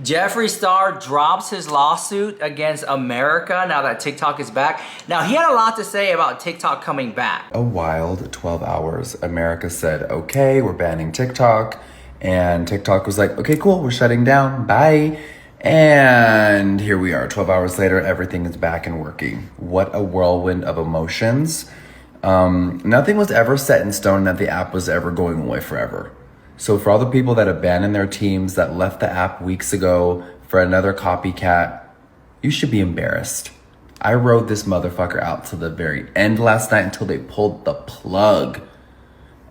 Jeffree Star drops his lawsuit against America now that TikTok is back. Now, he had a lot to say about TikTok coming back. A wild 12 hours. America said, okay, we're banning TikTok. And TikTok was like, okay, cool, we're shutting down, bye. And here we are, 12 hours later, everything is back and working. What a whirlwind of emotions. Nothing was ever set in stone that the app was ever going away forever. So for all the people that abandoned their teams, that left the app weeks ago for another copycat, you should be embarrassed. I rode this motherfucker out to the very end last night until they pulled the plug.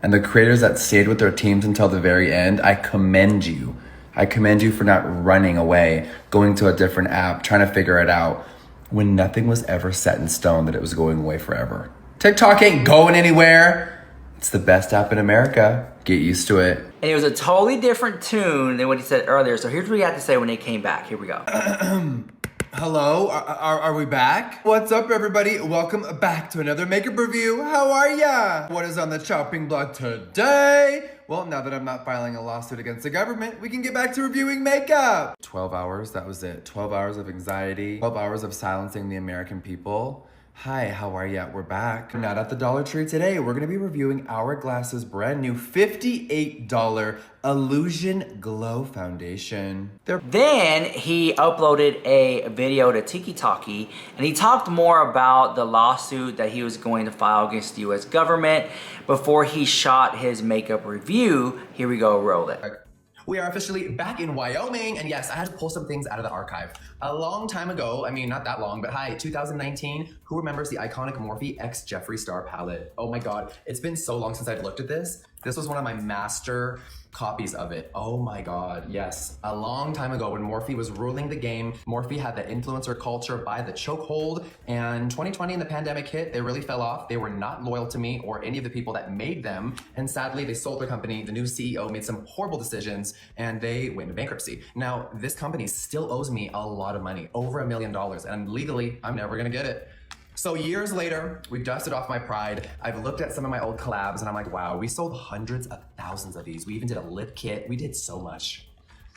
And the creators that stayed with their teams until the very end, I commend you. I commend you for not running away, going to a different app, trying to figure it out, when nothing was ever set in stone that it was going away forever. TikTok ain't going anywhere. It's the best app in America. Get used to it. And it was a totally different tune than what he said earlier. So here's what he had to say when they came back. Here we go. Hello, are we back? What's up, everybody? Welcome back to another makeup review. How are ya? What is on the chopping block today? Well, now that I'm not filing a lawsuit against the government, we can get back to reviewing makeup. 12 hours, that was it. 12 hours of anxiety, 12 hours of silencing the American people. Hi, how are ya? We're back. Not at the Dollar Tree today. We're gonna be reviewing Hourglass's brand new $58 Illusion Glow Foundation. Then he uploaded a video to TikTok, and he talked more about the lawsuit that he was going to file against the US government before he shot his makeup review. Here we go, roll it. We are officially back in Wyoming, and yes, I had to pull some things out of the archive. A long time ago, I mean, not that long, but hi, 2019, who remembers the iconic Morphe X Jeffree Star palette? Oh my God, it's been so long since I've looked at this. This was one of my master copies of it. Oh my God, yes. A long time ago when Morphe was ruling the game, Morphe had the influencer culture by the chokehold, and 2020 and the pandemic hit, they really fell off. They were not loyal to me or any of the people that made them, and sadly, they sold their company. The new CEO made some horrible decisions, and they went into bankruptcy. Now, this company still owes me a lot of money, over $1 million, and legally, I'm never gonna get it. So years later, we've dusted off my pride. I've looked at some of my old collabs and I'm like, wow, we sold hundreds of thousands of these. We even did a lip kit. We did so much.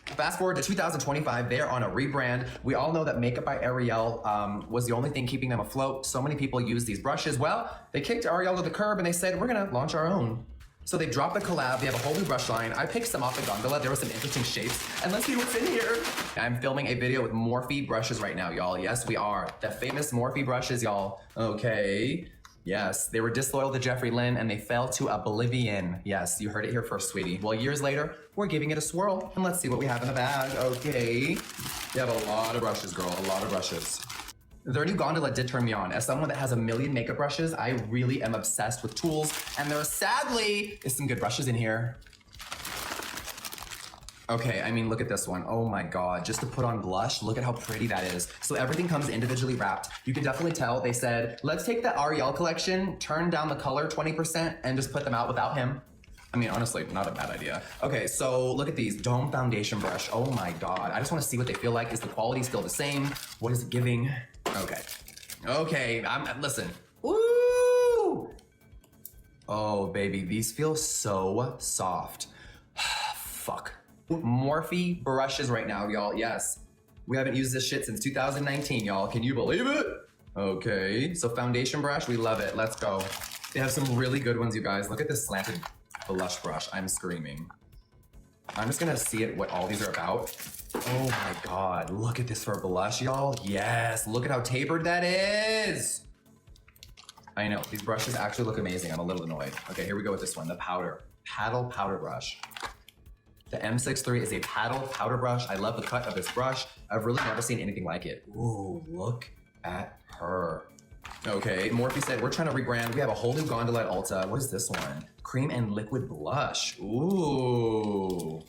Fast forward to 2025, they're on a rebrand. We all know that Makeup by Ariel was the only thing keeping them afloat. So many people use these brushes. Well, they kicked Ariel to the curb and they said, we're gonna launch our own. So they dropped the collab, they have a whole new brush line. I picked some off the gondola, there were some interesting shapes. And let's see what's in here. I'm filming a video with Morphe brushes right now, y'all. Yes, we are. The famous Morphe brushes, y'all. Okay. Yes, they were disloyal to Jeffree Lynn and they fell to oblivion. Yes, you heard it here first, sweetie. Well, years later, we're giving it a swirl. And let's see what we have in the bag. Okay. You have a lot of brushes, girl, a lot of brushes. Their new gondola did turn me on. As someone that has 1 million makeup brushes, I really am obsessed with tools, and there sadly is some good brushes in here. Okay, I mean, look at this one. Oh my God, just to put on blush, look at how pretty that is. So everything comes individually wrapped. You can definitely tell they said, let's take the Ariel collection, turn down the color 20%, and just put them out without him. I mean, honestly, not a bad idea. Okay, so look at these, Dome Foundation Brush. Oh my God, I just wanna see what they feel like. Is the quality still the same? What is it giving? Okay, listen. Woo! Oh, baby, these feel so soft. Fuck. Morphe brushes right now, y'all, yes. We haven't used this shit since 2019, y'all. Can you believe it? Okay, so foundation brush, we love it, let's go. They have some really good ones, you guys. Look at this slanted blush brush, I'm screaming. I'm just gonna see what all these are about. Oh my God, look at this for blush, y'all. Yes, look at how tapered that is. I know, these brushes actually look amazing. I'm a little annoyed. Okay, here we go with this one, the paddle powder brush. The M63 is a paddle powder brush. I love the cut of this brush. I've really never seen anything like it. Ooh, look at her. Okay, Morphe said, we're trying to rebrand. We have a whole new gondola at Ulta. What is this one? Cream and liquid blush. Ooh.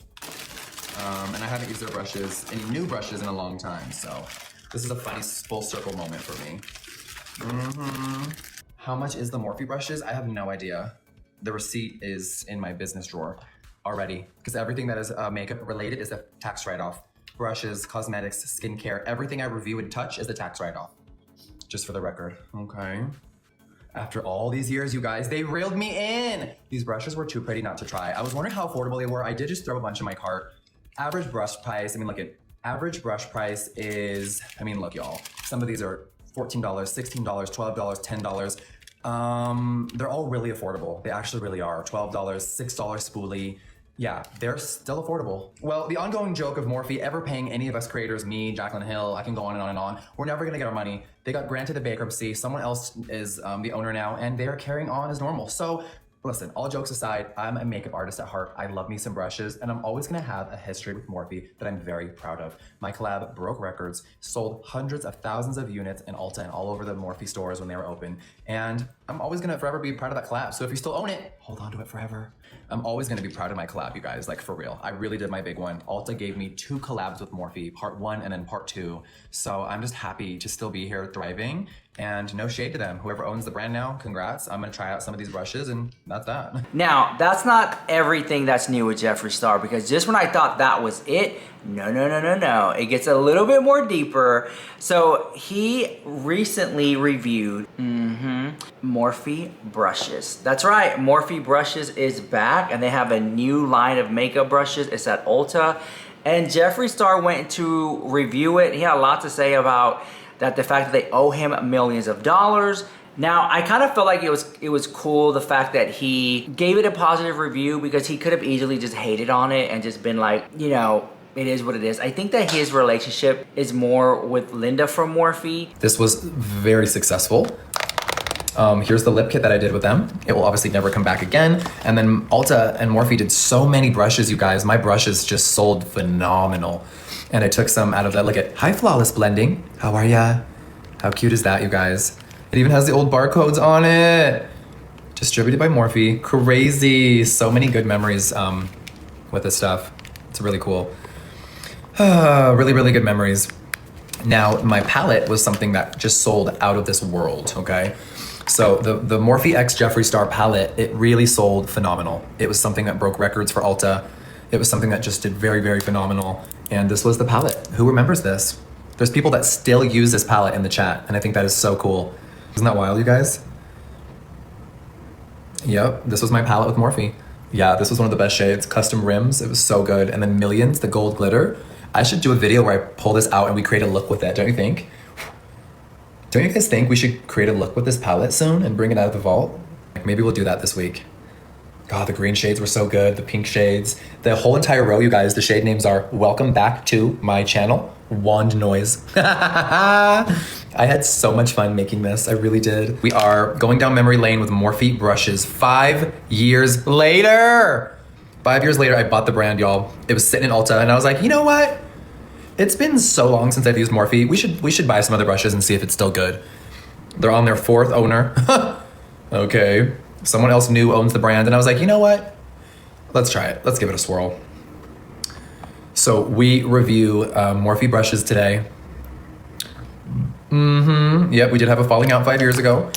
And I haven't used their brushes, any new brushes in a long time, so this is a funny full circle moment for me. How much is the Morphe brushes? I have no idea. The receipt is in my business drawer already, because everything that is makeup related is a tax write-off. Brushes, cosmetics, skincare, everything I review and touch is a tax write-off. Just for the record, okay? After all these years, you guys, they reeled me in. These brushes were too pretty not to try. I was wondering how affordable they were. I did just throw a bunch in my cart. Average brush price, I mean, look at Average brush price is, I mean, look, y'all, some of these are $14, $16, $12, $10. They're all really affordable. They actually really are. $12, $6 spoolie. Yeah, they're still affordable. Well, the ongoing joke of Morphe ever paying any of us creators, me, Jaclyn Hill, I can go on and on and on. We're never gonna get our money. They got granted a bankruptcy. Someone else is the owner now, and they are carrying on as normal. So listen, all jokes aside, I'm a makeup artist at heart. I love me some brushes, and I'm always gonna have a history with Morphe that I'm very proud of. My collab broke records, sold hundreds of thousands of units in Ulta and all over the Morphe stores when they were open. And I'm always gonna forever be proud of that collab. So if you still own it, hold on to it forever. I'm always gonna be proud of my collab, you guys, like for real. I really did my big one. Ulta gave me 2 collabs with Morphe, part 1 and then part 2. So I'm just happy to still be here thriving, and no shade to them. Whoever owns the brand now, congrats. I'm gonna try out some of these brushes, and that's that. Now, that's not everything that's new with Jeffree Star, because just when I thought that was it, no. It gets a little bit more deeper. So he recently reviewed Morphe brushes. That's right, Morphe brushes is back, and they have a new line of makeup brushes. It's at Ulta, and Jeffree Star went to review it. He had a lot to say about that, the fact that they owe him millions of dollars. Now, I kind of felt like it was cool, the fact that he gave it a positive review, because he could have easily just hated on it and just been like, you know, it is what it is. I think that his relationship is more with Linda from Morphe. This was very successful. Here's the lip kit that I did with them. It will obviously never come back again. And then Ulta and Morphe did so many brushes, you guys. My brushes just sold phenomenal. And I took some out of that. Look at Hi Flawless Blending. How are ya? How cute is that, you guys? It even has the old barcodes on it. Distributed by Morphe. Crazy. So many good memories with this stuff. It's really cool. Really, really good memories. Now, my palette was something that just sold out of this world, okay? So the Morphe X Jeffree Star palette, it really sold phenomenal. It was something that broke records for Ulta. It was something that just did very, very phenomenal. And this was the palette. Who remembers this? There's people that still use this palette in the chat, and I think that is so cool. Isn't that wild, you guys? Yep, this was my palette with Morphe. Yeah, this was one of the best shades. Custom rims, it was so good. And then Millions, the gold glitter. I should do a video where I pull this out and we create a look with it, don't you think? Don't you guys think we should create a look with this palette soon and bring it out of the vault? Maybe we'll do that this week. God, the green shades were so good, the pink shades. The whole entire row, you guys, the shade names are Welcome Back to My Channel, Wand Noise. I had so much fun making this, I really did. We are going down memory lane with Morphe brushes 5 years later. 5 years later, I bought the brand, y'all. It was sitting in Ulta, and I was like, you know what? It's been so long since I've used Morphe. We should buy some other brushes and see if it's still good. They're on their 4th owner. Okay. Someone else new owns the brand, and I was like, you know what? Let's try it. Let's give it a swirl. So we review Morphe brushes today. Yep, we did have a falling out 5 years ago.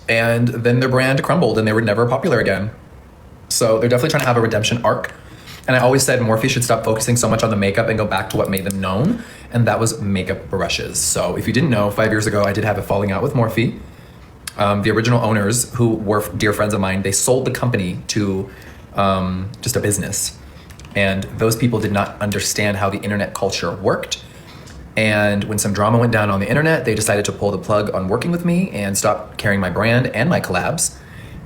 And then their brand crumbled and they were never popular again. So they're definitely trying to have a redemption arc. And I always said Morphe should stop focusing so much on the makeup and go back to what made them known. And that was makeup brushes. So if you didn't know, 5 years ago, I did have a falling out with Morphe. The original owners, who were dear friends of mine, they sold the company to just a business. And those people did not understand how the internet culture worked. And when some drama went down on the internet, they decided to pull the plug on working with me and stop carrying my brand and my collabs.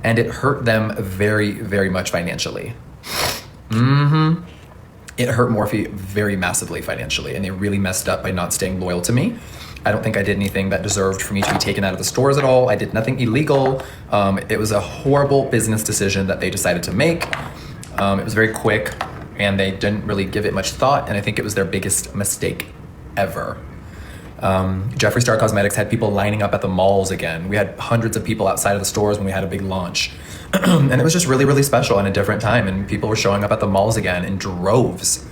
And it hurt them very, very much financially. It hurt Morphe very massively financially, and they really messed up by not staying loyal to me. I don't think I did anything that deserved for me to be taken out of the stores at all. I did nothing illegal. It was a horrible business decision that they decided to make. It was very quick, and they didn't really give it much thought, and I think it was their biggest mistake ever. Jeffree Star Cosmetics had people lining up at the malls again. We had hundreds of people outside of the stores when we had a big launch. And it was just really, really special in a different time, and people were showing up at the malls again in droves.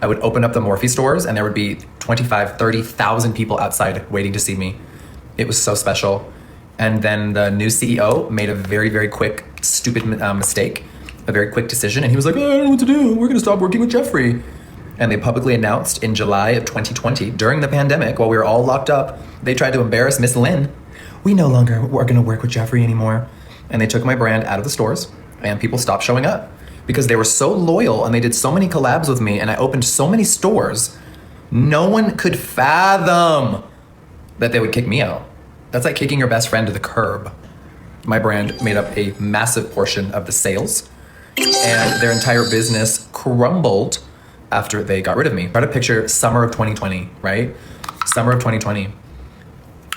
I would open up the Morphe stores and there would be 25, 30,000 people outside waiting to see me. It was so special. And then the new CEO made a very, very quick, stupid mistake, a very quick decision. And he was like, oh, I don't know what to do. We're gonna stop working with Jeffree. And they publicly announced in July of 2020, during the pandemic, while we were all locked up, they tried to embarrass Miss Lynn. We no longer are gonna work with Jeffree anymore. And they took my brand out of the stores and people stopped showing up because they were so loyal and they did so many collabs with me and I opened so many stores No one could fathom that they would kick me out. That's like kicking your best friend to the curb. My brand made up a massive portion of the sales, and their entire business crumbled after they got rid of me. Try to picture summer of 2020, right? Summer of 2020.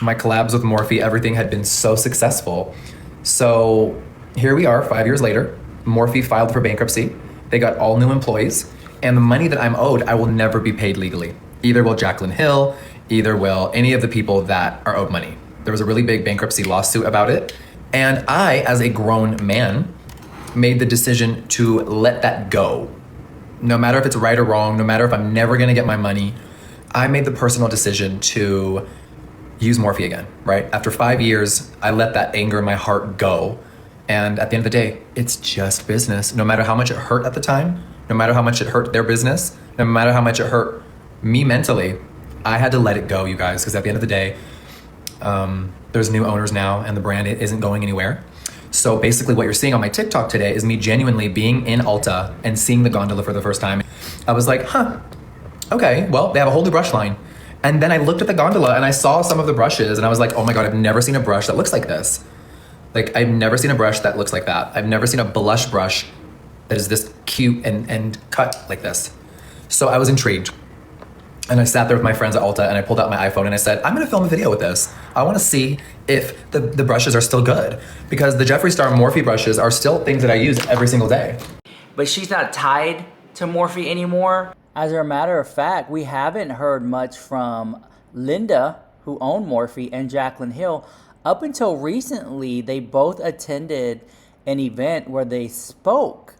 My collabs with Morphe, everything had been so successful. So here we are 5 years later. Morphe filed for bankruptcy. They got all new employees, and the money that I'm owed, I will never be paid legally. Either will Jaclyn Hill, either will any of the people that are owed money. There was a really big bankruptcy lawsuit about it. And I, as a grown man, made the decision to let that go. No matter if it's right or wrong, no matter if I'm never gonna get my money, I made the personal decision to use Morphe again, right? After 5 years, I let that anger in my heart go. And at the end of the day, it's just business. No matter how much it hurt at the time, no matter how much it hurt their business, no matter how much it hurt me mentally, I had to let it go, you guys, because at the end of the day, there's new owners now and the brand isn't going anywhere. So basically what you're seeing on my TikTok today is me genuinely being in Ulta and seeing the gondola for the first time. I was like, okay, well, they have a whole new brush line. And then I looked at the gondola and I saw some of the brushes and I was like, oh my God, I've never seen a brush that looks like this. Like, I've never seen a brush that looks like that. I've never seen a blush brush that is this cute and cut like this. So I was intrigued. And I sat there with my friends at Ulta and I pulled out my iPhone and I said, I'm gonna film a video with this. I wanna see if the brushes are still good, because the Jeffree Star Morphe brushes are still things that I use every single day. But she's not tied to Morphe anymore. As a matter of fact, we haven't heard much from Linda, who owned Morphe, and Jaclyn Hill. Up until recently, they both attended an event where they spoke.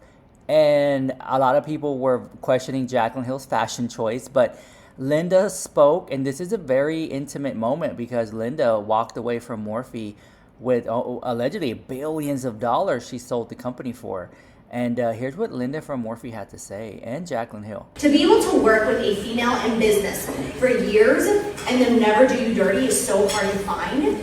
And a lot of people were questioning Jaclyn Hill's fashion choice, but Linda spoke, and this is a very intimate moment because Linda walked away from Morphe with allegedly billions of dollars she sold the company for. And here's what Linda from Morphe had to say, and Jaclyn Hill. To be able to work with a female in business for years and then never do you dirty is so hard to find.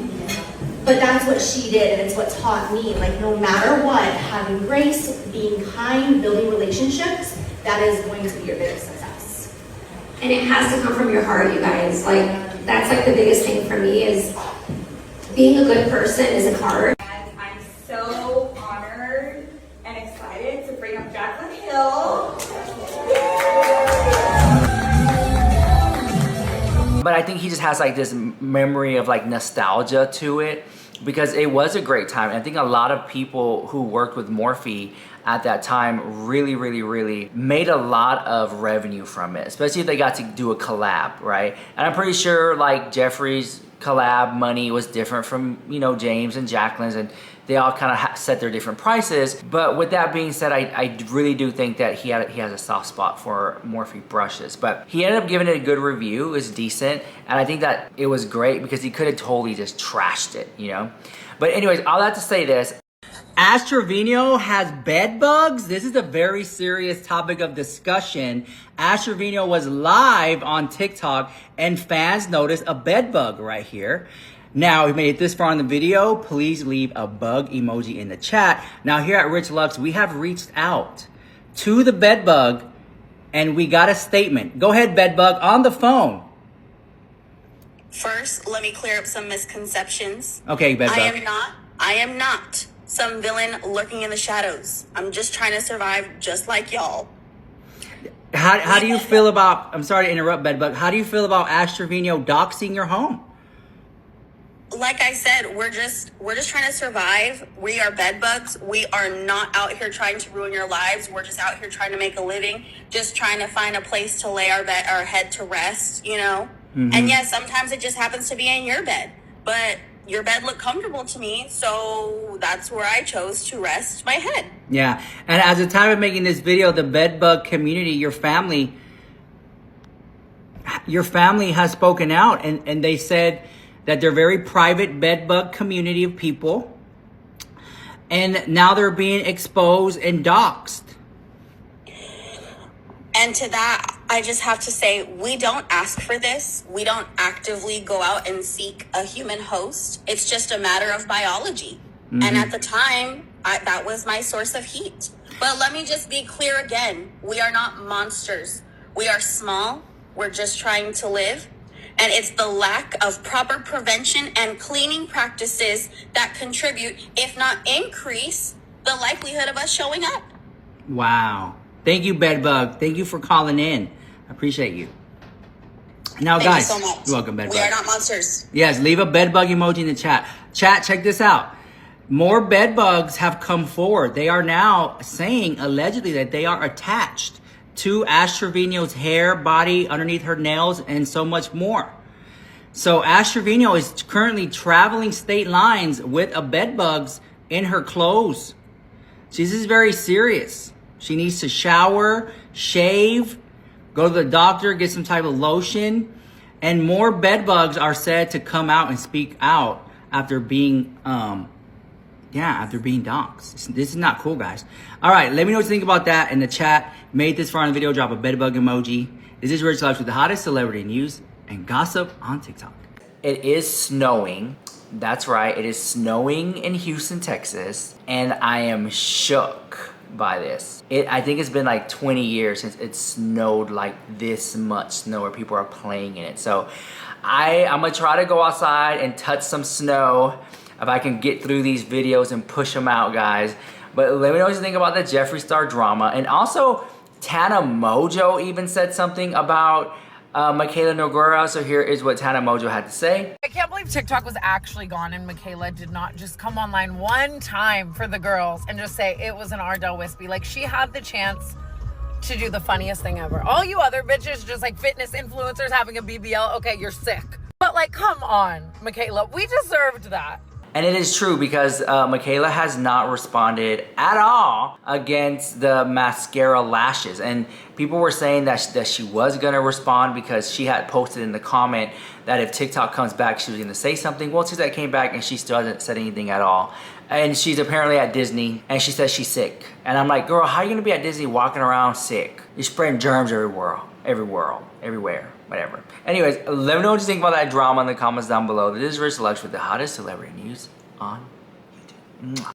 But that's what she did, and it's what taught me. Like, no matter what, having grace, being kind, building relationships, that is going to be your biggest success. And it has to come from your heart, you guys. Like, that's like the biggest thing for me is being a good person isn't hard. And I'm so honored and excited to bring up Jaclyn Hill. But I think he just has like this memory of like nostalgia to it, because it was a great time. And I think a lot of people who worked with Morphe at that time really made a lot of revenue from it, especially if they got to do a collab, right? And I'm pretty sure like Jeffree's collab money was different from, you know, James and Jaclyn's, and they all kind of set their different prices. But with that being said, I really do think that he has a soft spot for Morphe brushes. But he ended up giving it a good review. It was decent. And I think that it was great because he could have totally just trashed it, you know? But anyways, I'll have to say this. Ash Trevino has bed bugs. This is a very serious topic of discussion. Ash Trevino was live on TikTok and fans noticed a bed bug right here. Now, if you made it this far in the video, please leave a bug emoji in the chat. Now, here at Rich Lux, we have reached out to the bed bug and we got a statement. Go ahead, bed bug, on the phone. First, let me clear up some misconceptions. Okay, bed bug. I am not some villain lurking in the shadows. I'm just trying to survive just like y'all. How do you feel about, I'm sorry to interrupt, bed bug. How do you feel about Ash Trevino doxing your home? Like I said, we're just trying to survive. We are bed bugs. We are not out here trying to ruin your lives. We're just out here trying to make a living, just trying to find a place to lay our head to rest, you know? Mm-hmm. And yes, sometimes it just happens to be in your bed, but your bed looked comfortable to me, so that's where I chose to rest my head. Yeah, and at the time of making this video, the bed bug community, your family has spoken out, and they said that they're very private bed bug community of people, and now they're being exposed and doxxed. And to that, I just have to say, we don't ask for this. We don't actively go out and seek a human host. It's just a matter of biology. Mm-hmm. And at the time, that was my source of heat. But let me just be clear again. We are not monsters. We are small. We're just trying to live. And it's the lack of proper prevention and cleaning practices that contribute, if not increase, the likelihood of us showing up. Wow. Thank you, Bedbug. Thank you for calling in. I appreciate you. Now, Thank guys, you so much. you're welcome, Bedbug. We are not monsters. Yes, leave a bedbug emoji in the chat. Chat, check this out. More bedbugs have come forward. They are now saying, allegedly, that they are attached to Ash Trevino's hair, body, underneath her nails, and so much more. So Ash Trevino is currently traveling state lines with a bedbugs in her clothes. This is very serious. She needs to shower, shave, go to the doctor, get some type of lotion. And more bedbugs are said to come out and speak out after being, after being doxxed. This is not cool, guys. All right, let me know what you think about that in the chat. Made this far in the video, drop a bedbug emoji. This is Rich Lives with the hottest celebrity news and gossip on TikTok. It is snowing. That's right. It is snowing in Houston, Texas. And I am shook by this. I think it's been like 20 years since it snowed like this much snow where people are playing in it. So I'm gonna try to go outside and touch some snow if I can get through these videos and push them out, guys. But let me know what you think about the Jeffree Star drama. And also, Tana Mojo even said something about Michaela Nogueira. So here is what Tana Mojo had to say. I can't believe TikTok was actually gone and Michaela did not just come online one time for the girls and just say it was an Ardell Wispy. Like, she had the chance to do the funniest thing ever. All you other bitches, just like fitness influencers having a BBL, okay, you're sick. But like, come on, Michaela, we deserved that. And it is true because Michaela has not responded at all against the mascara lashes. And people were saying that she was going to respond because she had posted in the comment that if TikTok comes back, she was going to say something. Well, TikTok came back and she still hasn't said anything at all. And she's apparently at Disney and she says she's sick. And I'm like, girl, how are you going to be at Disney walking around sick? You're spreading germs everywhere, whatever. Anyways, let me know what you think about that drama in the comments down below. This is Rich Lux with the hottest celebrity news on YouTube.